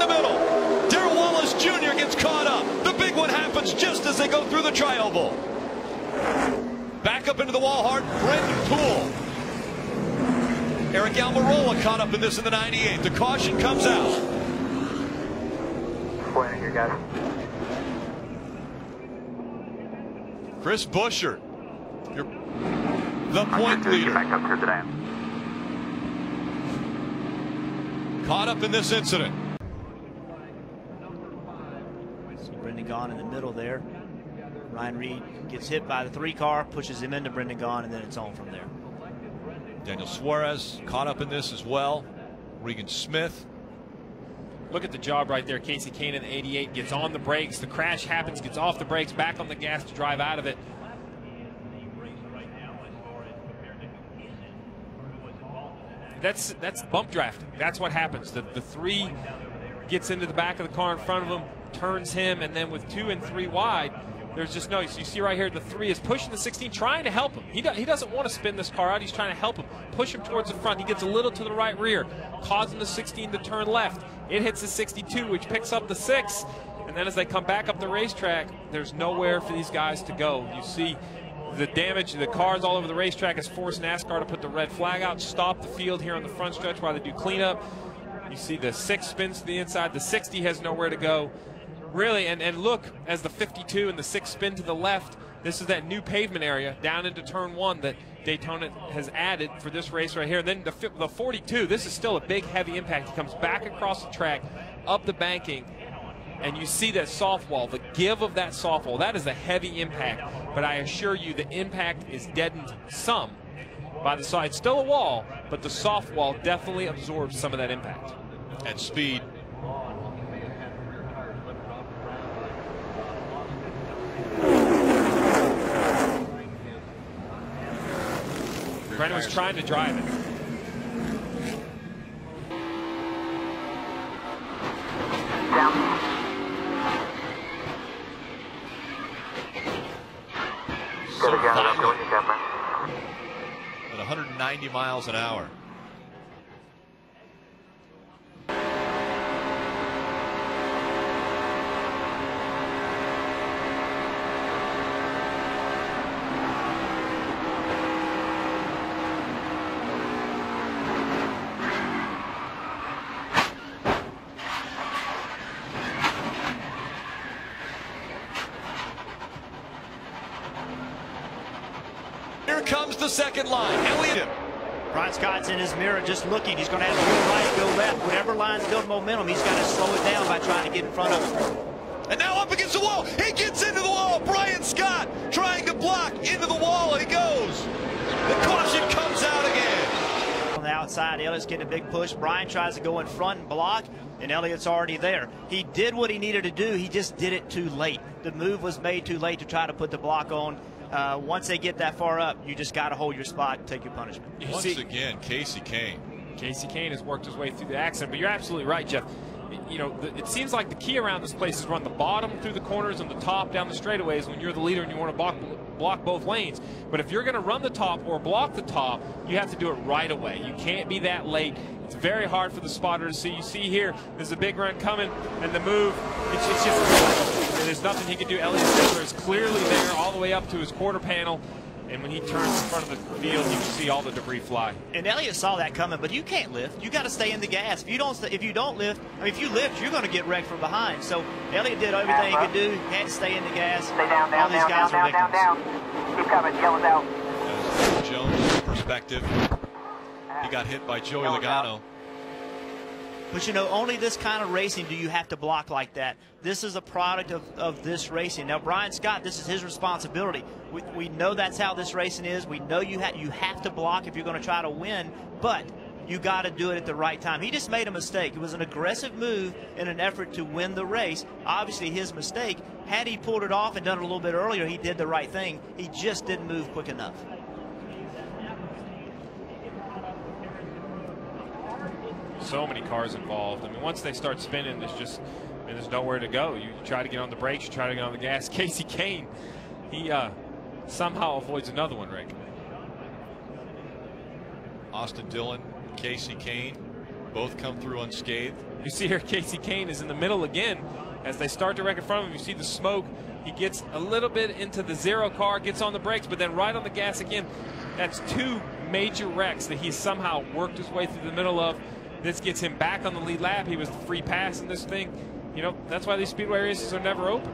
in the middle. Darrell Wallace Jr. gets caught up. The big one happens just as they go through the tri-oval. Back up into the wall hard, Brendan Poole. Eric Almirola caught up in this in the 98. The caution comes out. Pointing here, guys. Chris Buescher, the point leader. Back up here today. Caught up in this incident. See Brendan Gaughan in the middle there. Ryan Reed gets hit by the 3 car, pushes him into Brendan Gaughan, and then it's on from there. Daniel Suarez caught up in this as well. Regan Smith. Look at the job right there. Casey Kane in the 88 gets on the brakes. The crash happens, gets off the brakes, back on the gas to drive out of it. That's bump drafting. That's what happens. The 3 gets into the back of the car in front of him, turns him, and then with 2 and 3 wide, there's just no. So you see right here, the 3 is pushing the 16, trying to help him. He doesn't want to spin this car out. He's trying to help him, push him towards the front. He gets a little to the right rear, causing the 16 to turn left. It hits the 62, which picks up the 6. And then as they come back up the racetrack, there's nowhere for these guys to go. You see the damage, the cars all over the racetrack has forced NASCAR to put the red flag out, stop the field here on the front stretch while they do cleanup. You see the 6 spins to the inside. The 60 has nowhere to go. Really, and look, as the 52 and the 6 spin to the left, this is that new pavement area down into turn 1 that Daytona has added for this race right here. And then the 42, this is still a big, heavy impact. He comes back across the track, up the banking, and you see that soft wall, the give of that soft wall. That is a heavy impact, but I assure you the impact is deadened some by the side. Still a wall, but the soft wall definitely absorbs some of that impact. At speed. Brendan was trying to drive it. Down. So Go violent together. at 190 miles an hour. Here comes the second line. Elliott. Brian Scott's in his mirror just looking. He's going to have to go right, go left. Whatever lines build momentum, he's got to slow it down by trying to get in front of him. And now up against the wall. He gets into the wall. Brian Scott trying to block into the wall. He goes. The caution comes out again. On the outside, Elliott's getting a big push. Brian tries to go in front and block, and Elliott's already there. He did what he needed to do. He just did it too late. The move was made too late to try to put the block on. Once they get that far up, you just got to hold your spot and take your punishment. Once again, Casey Kane. Casey Kane has worked his way through the accident, but you're absolutely right, Jeff. You know, it seems like the key around this place is run the bottom through the corners and the top down the straightaways when you're the leader and you want to block both lanes. But if you're going to run the top or block the top, you have to do it right away. You can't be that late. It's very hard for the spotter to see. You see here, there's a big run coming, and the move, it's just, there's nothing he can do. Elliott Sadler is clearly there all the way up to his quarter panel. And when he turns in front of the field, you can see all the debris fly. And Elliott saw that coming, but you can't lift. You got to stay in the gas. If you don't lift, I mean, if you lift, you're going to get wrecked from behind. So Elliott did everything he could do. He had to stay in the gas. Stay down, all these guys are victims. down. Keep coming, yellows out. As Jones' perspective, he got hit by Joey Logano. But you know, only this kind of racing do you have to block like that. This is a product of this racing. Now, Brian Scott, this is his responsibility. We know that's how this racing is. We know you have to block if you're going to try to win, but you got to do it at the right time. He just made a mistake. It was an aggressive move in an effort to win the race. Obviously, his mistake. Had he pulled it off and done it a little bit earlier, he did the right thing. He just didn't move quick enough. So many cars involved. I mean, once they start spinning, there's nowhere to go. You try to get on the brakes, you try to get on the gas. Casey Kane, he somehow avoids another one, Rick. Austin Dillon, Casey Kane, both come through unscathed. You see here Casey Kane is in the middle again. As they start to wreck in front of him, you see the smoke. He gets a little bit into the zero car, gets on the brakes, but then right on the gas again. That's 2 major wrecks that he somehow worked his way through the middle of. This gets him back on the lead lap. He was the free pass in this thing. You know, that's why these speedway races are never open.